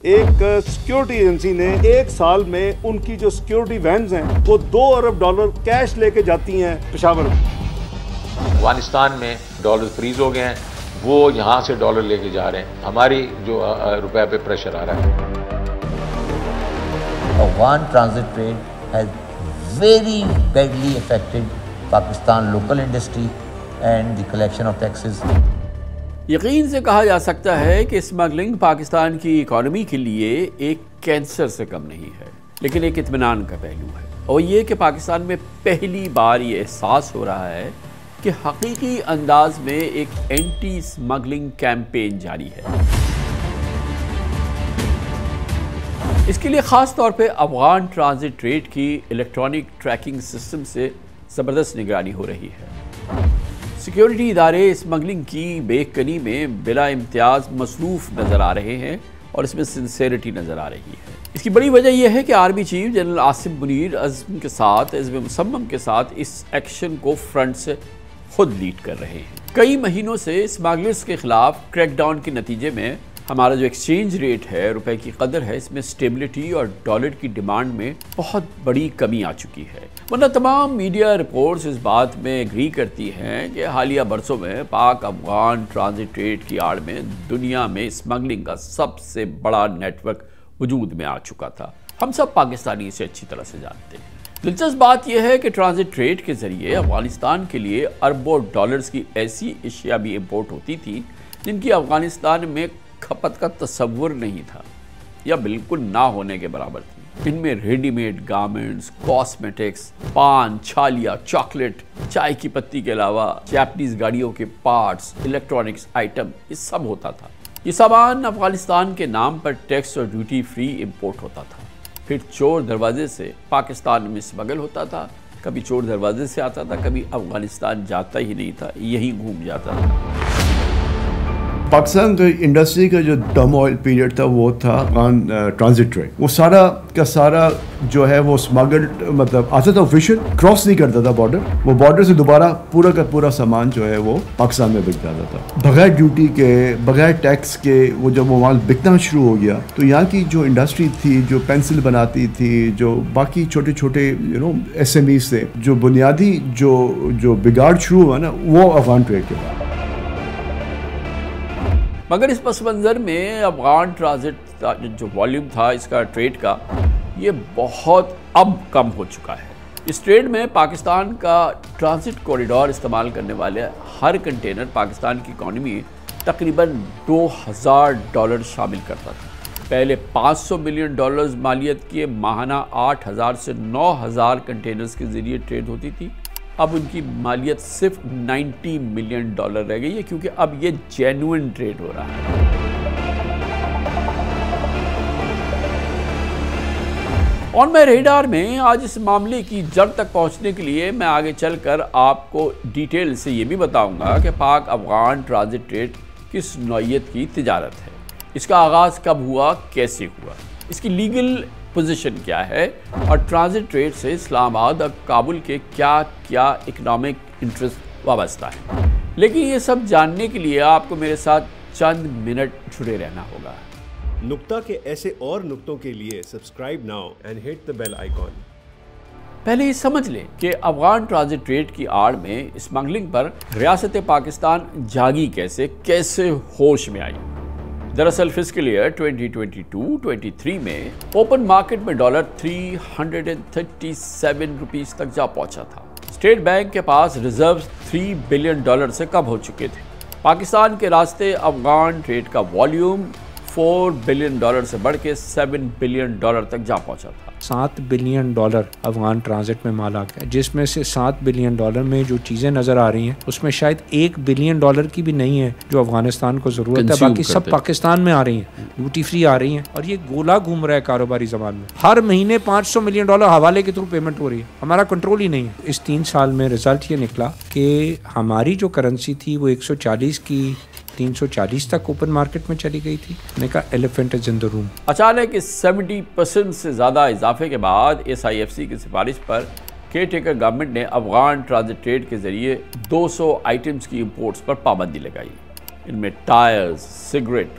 ایک security agency نے ایک سال میں ان کی جو سیکیورٹی وینز ہیں وہ $2 ارب کیش لے کے جاتی ہیں پشاور میں۔ افغانستان میں ڈالر فریز ہو گئے ہیں، وہ یہاں سے ڈالر لے کے جا رہے ہیں، ہماری جو روپے پہ پریشر آ رہا ہے۔ Afghan transit trade has very badly affected Pakistan local industry and the collection of taxes. یقین سے کہا جا سکتا ہے کہ اسمگلنگ پاکستان کی اکانومی کے لیے ایک کینسر سے کم نہیں ہے، لیکن ایک اطمینان کا پہلو ہے، اور یہ کہ پاکستان میں پہلی بار یہ احساس ہو رہا ہے کہ حقیقی انداز میں ایک اینٹی اسمگلنگ کیمپین جاری ہے۔ اس کے لیے خاص طور پہ افغان ٹرانزٹ ٹریڈ کی الیکٹرانک ٹریکنگ سسٹم سے زبردست نگرانی ہو رہی ہے۔ سیکیورٹی ادارے اسمگلنگ کی بے کنی میں بلا امتیاز مصروف نظر آ رہے ہیں اور اس میں سنسیریٹی نظر آ رہی ہے۔ اس کی بڑی وجہ یہ ہے کہ army chief general Asim Munir عزم مصمم کے ساتھ اس ایکشن کو فرنٹ سے خود لیڈ کر رہے ہیں۔ کئی مہینوں سے اسمگلرز کے خلاف کریک ڈاؤن کے نتیجے میں ہمارا جو ایکسچینج ریٹ ہے، روپے کی قدر ہے، اس میں سٹیبلٹی اور ڈالر کی ڈیمانڈ میں بہت بڑی کمی آ چکی ہے۔ ورنہ تمام میڈیا رپورٹس اس بات میں ایگری کرتی ہیں کہ حالیہ برسوں میں پاک افغان ٹرانزٹ ٹریڈ کی آڑ میں دنیا میں اسمگلنگ کا سب سے بڑا نیٹ ورک وجود میں آ چکا تھا۔ ہم سب پاکستانی اسے اچھی طرح سے جانتے ہیں۔ دلچسپ بات یہ ہے کہ ٹرانزٹ ٹریڈ کے ذریعے افغانستان کے لیے اربوں ڈالرز کی ایسی اشیاء بھی امپورٹ ہوتی تھی جن کی افغانستان میں کھپت کا تصور نہیں تھا یا بالکل نہ ہونے کے برابر تھی۔ ان میں ریڈی میڈ گارمنٹس، کاسمیٹکس، پان، چھالیاں، چاکلیٹ، چائے کی پتی کے علاوہ جاپنیز گاڑیوں کے پارٹس، الیکٹرانکس آئٹم، یہ سب ہوتا تھا۔ یہ سامان افغانستان کے نام پر ٹیکس اور ڈیوٹی فری امپورٹ ہوتا تھا، پھر چور دروازے سے پاکستان میں اسمگل ہوتا تھا۔ کبھی چور دروازے سے آتا تھا، کبھی افغانستان جاتا ہی نہیں تھا، یہیں گھوم جاتا تھا۔ پاکستان کا انڈسٹری کا جو ٹرم آئل پیریڈ تھا وہ تھا افغان ٹرانزٹ ٹریڈ۔ وہ سارا کا سارا جو ہے وہ اسمگل مطلب آتا تھا، آفیشیل کراس نہیں کرتا تھا بارڈر، وہ بارڈر سے دوبارہ پورا کا پورا سامان جو ہے وہ پاکستان میں بک جاتا تھا بغیر ڈیوٹی کے، بغیر ٹیکس کے۔ وہ جب وہ مال بکنا شروع ہو گیا تو یہاں کی جو انڈسٹری تھی، جو پینسل بناتی تھی، جو باقی چھوٹے چھوٹے ایس ایم ایز تھے، جو بنیادی جو بگاڑ شروع ہوا نا وہ افغان ٹریڈ کے بعد۔ مگر اس پس منظر میں افغان ٹرانزٹ جو والیوم تھا اس کا ٹریڈ کا، یہ بہت اب کم ہو چکا ہے۔ اس ٹریڈ میں پاکستان کا ٹرانزٹ کوریڈور استعمال کرنے والے ہر کنٹینر پاکستان کی اکانومی میں تقریباً $2000 شامل کرتا تھا۔ پہلے $500 ملین مالیت کے ماہانہ 8000 سے 9000 کنٹینرز کے ذریعے ٹریڈ ہوتی تھی۔ اب ان کی مالیت صرف $90 ملین رہ گئی ہے، کیونکہ اب یہ جینوئن ٹریڈ ہو رہا ہے۔ آن مائی ریڈار میں آج اس معاملے کی جڑ تک پہنچنے کے لیے میں آگے چل کر آپ کو ڈیٹیل سے یہ بھی بتاؤں گا کہ پاک افغان ٹرانزٹ ٹریڈ کس نوعیت کی تجارت ہے، اس کا آغاز کب ہوا، کیسے ہوا، اس کی لیگل پوزیشن کیا ہے، اور ٹرانزٹ ٹریڈ سے اسلام آباد اور کابل کے کیا کیا اکنامک انٹرسٹ وابستہ ہے۔ لیکن یہ سب جاننے کے لیے آپ کو میرے ساتھ چند منٹ جڑے رہنا ہوگا۔ نقطہ کے ایسے اور نقطوں کے لیے subscribe now and hit the bell icon. پہلے یہ سمجھ لیں کہ افغان ٹرانزٹ ٹریڈ کی آڑ میں اسمگلنگ پر ریاست پاکستان جاگی کیسے ہوش میں آئی۔ دراصل فسکل ایئر 2022-23 میں اوپن مارکیٹ میں ڈالر 337 روپیز تک جا پہنچا تھا۔ اسٹیٹ بینک کے پاس ریزروز $3 بلین سے کم ہو چکے تھے۔ پاکستان کے راستے افغان ٹریڈ کا والیوم $4 بلین سے بڑھ کے $7 بلین تک جا پہنچا تھا۔ $7 بلین افغان ٹرانزٹ میں مال آ گیا، جس میں سے $7 بلین میں جو چیزیں نظر آ رہی ہیں اس میں شاید $1 بلین کی بھی نہیں ہے جو افغانستان کو ضرورت ہے، باقی سب پاکستان میں آ رہی ہیں، ڈیوٹی فری آ رہی ہیں، اور یہ گولا گھوم رہا ہے کاروباری زبان میں۔ ہر مہینے $500 ملین حوالے کے تھرو پیمنٹ ہو رہی ہے، ہمارا کنٹرول ہی نہیں ہے۔ اس 3 سال میں رزلٹ یہ نکلا کہ ہماری جو کرنسی تھی وہ 140 کی 340 تک اوپن مارکیٹ میں چلی گئی تھی۔ میں نے کہا ایلیفینٹ از ان دی روم۔ اچانک اس 70% سے زیادہ اضافے کے بعد SIFC کی سفارش پر کیئر ٹیکر گورنمنٹ نے افغان ٹرانزٹ ٹریڈ کے ذریعے 200 آئٹمز کی امپورٹس پر پابندی لگائی۔ ان میں ٹائرز، سگریٹ،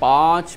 5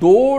2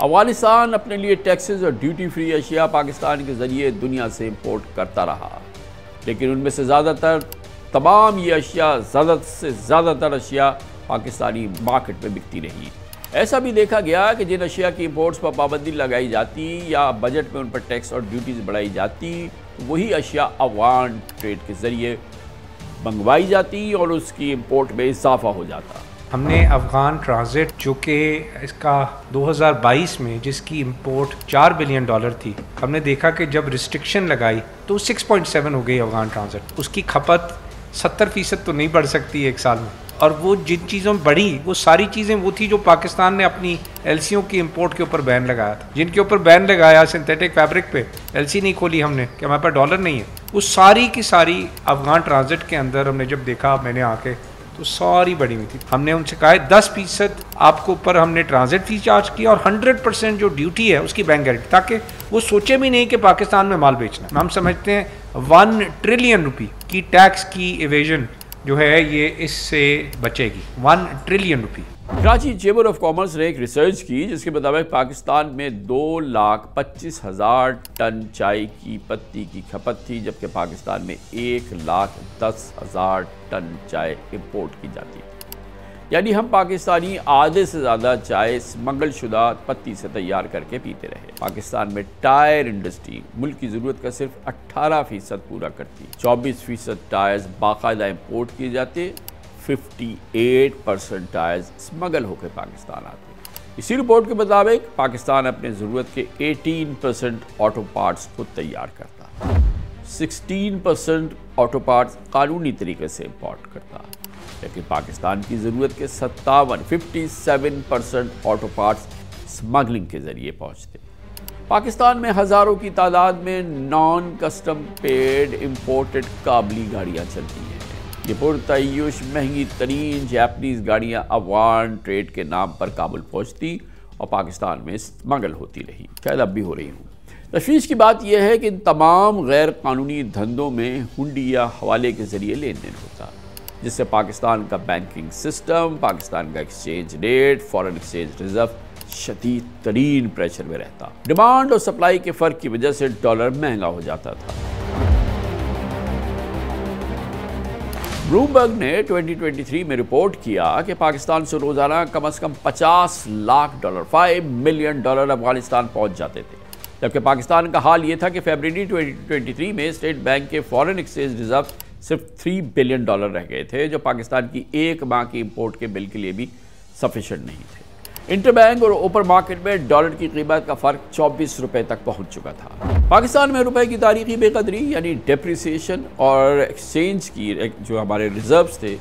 افغانستان اپنے لیے ٹیکسز اور ڈیوٹی فری اشیاء پاکستان کے ذریعے دنیا سے امپورٹ کرتا رہا، لیکن ان میں سے زیادہ تر تمام یہ اشیاء زیادہ تر اشیاء پاکستانی مارکیٹ میں بکتی رہی۔ ایسا بھی دیکھا گیا کہ جن اشیاء کی امپورٹس پر پابندی لگائی جاتی یا بجٹ میں ان پر ٹیکس اور ڈیوٹیز بڑھائی جاتی، وہی اشیاء افغان ٹریڈ کے ذریعے منگوائی جاتی اور اس کی امپورٹ میں اضافہ ہو جاتا۔ ہم نے افغان ٹرانزٹ جو کہ اس کا 2022 میں جس کی امپورٹ $4 بلین تھی، ہم نے دیکھا کہ جب ریسٹرکشن لگائی تو 6.7 ہو گئی افغان ٹرانزٹ۔ اس کی کھپت 70% تو نہیں بڑھ سکتی ایک سال میں، اور وہ جن چیزوں میں بڑھی وہ ساری چیزیں وہ تھی جو پاکستان نے اپنی ایل سیوں کی امپورٹ کے اوپر بین لگایا تھا، جن کے اوپر بین لگایا سنتھیٹک فیبرک پہ ایل سی نہیں کھولی ہم نے کہ ہمارے پاس ڈالر نہیں ہے، وہ ساری کی ساری افغان ٹرانزٹ کے اندر ہم نے جب دیکھا، میں نے آ کے تو ساری بڑی ہوئی تھی۔ ہم نے ان سے کہا 10% آپ کو اوپر ہم نے ٹرانزٹ فی چارج کیا اور 100% جو ڈیوٹی ہے اس کی بینک گارنٹی، تاکہ وہ سوچے بھی نہیں کہ پاکستان میں مال بیچنا۔ ہم سمجھتے ہیں 1 ٹریلین روپی کی ٹیکس کی ایویژن جو ہے یہ اس سے بچے گی، 1 trillion rupee. Karachi chamber of commerce نے ایک ریسرچ کی جس کے مطابق پاکستان میں 2,25,000 ٹن چائے کی پتی کی کھپت تھی، جبکہ پاکستان میں 1,10,000 ٹن چائے امپورٹ کی جاتی، یعنی ہم پاکستانی آدھے سے زیادہ چائے اسمگل شدہ پتی سے تیار کر کے پیتے رہے۔ پاکستان میں ٹائر انڈسٹری ملک کی ضرورت کا صرف 18% پورا کرتی، 24% ٹائرز باقاعدہ امپورٹ کیے جاتے، 58% ٹائرز اسمگل ہو کے پاکستان آتے۔ اسی رپورٹ کے مطابق پاکستان اپنے ضرورت کے 18% آٹو پارٹس خود تیار کرتا، 16% آٹو پارٹس قانونی طریقے سے امپورٹ کرتا، لیکن پاکستان کی ضرورت کے 57% آٹو پارٹس اسمگلنگ کے ذریعے پہنچتے۔ پاکستان میں ہزاروں کی تعداد میں نان کسٹم پیڈ امپورٹڈ کابلی گاڑیاں چلتی ہیں۔ یہ پرتعیش مہنگی ترین جیپنیز گاڑیاں افغان ٹریڈ کے نام پر کابل پہنچتی اور پاکستان میں اسمگل ہوتی رہی، شاید اب بھی ہو رہی ہوں۔ تشویش کی بات یہ ہے کہ ان تمام غیر قانونی دھندوں میں ہنڈی یا حوالے کے ذریعے لین دین ہوتا، جس سے پاکستان کا بینکنگ سسٹم، پاکستان کا exchange rate, foreign exchange reserve شدید ترین پریشر میں رہتا۔ ڈیمانڈ اور سپلائی کے فرق کی وجہ سے ڈالر مہنگا ہو جاتا تھا۔ بلومبرگ نے 2023 میں رپورٹ کیا کہ پاکستان سے روزانہ کم از کم $50 لاکھ $5 ملین افغانستان پہنچ جاتے تھے، جبکہ پاکستان کا حال یہ تھا کہ فیبرری 2023 میں اسٹیٹ بینک کے فارن ایکسچینج ریزرو صرف $3 بلین رہ گئے تھے، جو پاکستان کی ایک ماہ کی امپورٹ کے بل کے لیے بھی سفیشنٹ نہیں تھے۔ انٹر بینک اور اوپر مارکیٹ میں ڈالر کی قیمت کا فرق $24 تک پہنچ چکا تھا۔ پاکستان میں روپے کی تاریخی بے قدری یعنی ڈیپریسیشن اور ایکسچینج کی جو ہمارے ریزروز تھے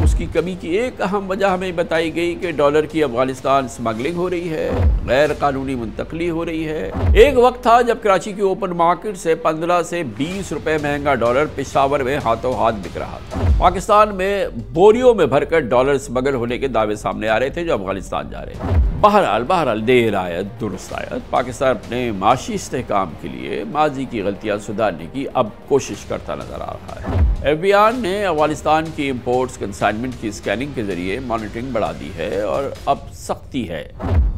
اس کی کمی کی ایک اہم وجہ ہمیں بتائی گئی کہ ڈالر کی افغانستان اسمگلنگ ہو رہی ہے، غیر قانونی منتقلی ہو رہی ہے۔ ایک وقت تھا جب کراچی کی اوپن مارکیٹ سے 15 سے $20 مہنگا ڈالر پشاور میں ہاتھوں ہاتھ بک رہا تھا۔ پاکستان میں بوریوں میں بھر کر ڈالر اسمگل ہونے کے دعوے سامنے آ رہے تھے جو افغانستان جا رہے تھے۔ بہرحال دیر آیت درست آیت، پاکستان اپنے معاشی استحکام کے لیے ماضی کی غلطیاں سدھارنے کی اب کوشش کرتا نظر آ رہا ہے۔ ایف بی آر نے افغانستان کی امپورٹس کنسائنمنٹ کی اسکیننگ کے ذریعے مانیٹرنگ بڑھا دی ہے اور اب سختی ہے۔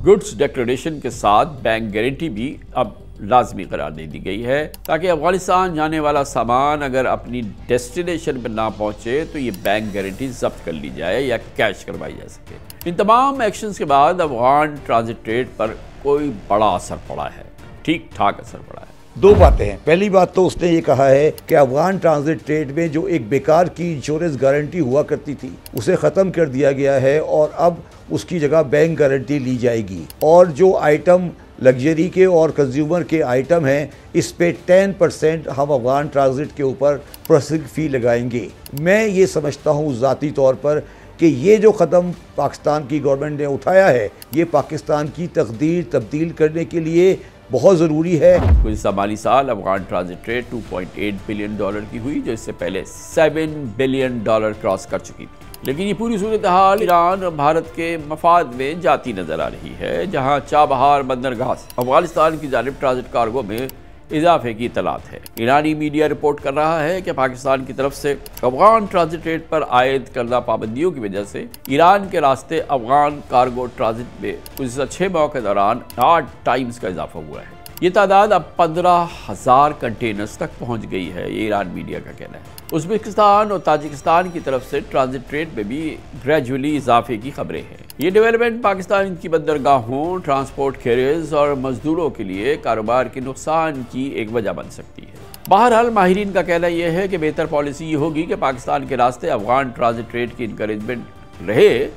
گڈز ڈیکلریشن کے ساتھ بینک گارنٹی بھی اب لازمی قرار دے دی گئی ہے تاکہ افغانستان جانے والا سامان اگر اپنی ڈیسٹینیشن پر نہ پہنچے تو یہ بینک گارنٹی ضبط کر لی جائے یا کیش کروائی جا سکے۔ ان تمام ایکشنز کے بعد افغان ٹرانزٹ ٹریڈ پر کوئی بڑا اثر پڑا ہے، ٹھیک ٹھاک اثر پڑا ہے۔ دو باتیں ہیں۔ پہلی بات تو اس نے یہ کہا ہے کہ افغان ٹرانزٹ ٹریڈ میں جو ایک بیکار کی انشورنس گارنٹی ہوا کرتی تھی اسے ختم کر دیا گیا ہے اور اب اس کی جگہ بینک گارنٹی لی جائے گی، اور جو آئٹم لگژری کے اور کنزیومر کے آئٹم ہیں اس پہ 10% ہم افغان ٹرانزٹ کے اوپر پروسیسنگ فی لگائیں گے۔ میں یہ سمجھتا ہوں ذاتی طور پر کہ یہ جو قدم پاکستان کی گورنمنٹ نے اٹھایا ہے یہ پاکستان کی تقدیر تبدیل کرنے کے لیے بہت ضروری ہے۔ گزشتہ مالی سال افغان ٹرانزٹ ٹریڈ $2.8 بلین کی ہوئی جو اس سے پہلے $7 بلین کراس کر چکی تھی، لیکن یہ پوری صورتحال ایران اور بھارت کے مفاد میں جاتی نظر آ رہی ہے، جہاں چابہار بندرگاہ سے افغانستان کی جانب ٹرانزٹ کارگو میں اضافے کی اطلاعات ہے۔ ایرانی میڈیا رپورٹ کر رہا ہے کہ پاکستان کی طرف سے افغان ٹرانزٹ ریٹ پر عائد کردہ پابندیوں کی وجہ سے ایران کے راستے افغان کارگو ٹرانزٹ میں گزشتہ 6 ماہ کے دوران 8 ٹائمز کا اضافہ ہوا ہے۔ یہ تعداد اب 15,000 کنٹینرز تک پہنچ گئی ہے، یہ ایران میڈیا کا کہنا ہے۔ ازبکستان اور تاجکستان کی طرف سے ٹرانزٹ ریٹ میں بھی گریجولی اضافے کی خبریں ہیں۔ یہ ڈیولپمنٹ پاکستان کی بندرگاہوں، ٹرانسپورٹ کیریئرز اور مزدوروں کے لیے کاروبار کے نقصان کی ایک وجہ بن سکتی ہے۔ بہرحال ماہرین کا کہنا یہ ہے کہ بہتر پالیسی یہ ہوگی کہ پاکستان کے راستے افغان ٹرانزٹ ریٹ کی انکریجمنٹ رہے،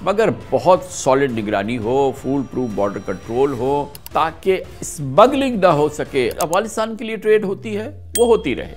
مگر بہت سالڈ نگرانی ہو، فول پروف بارڈر کنٹرول ہو، تاکہ اسمگلنگ نہ ہو سکے۔ افغانستان کے لیے ٹریڈ ہوتی ہے، وہ ہوتی رہے۔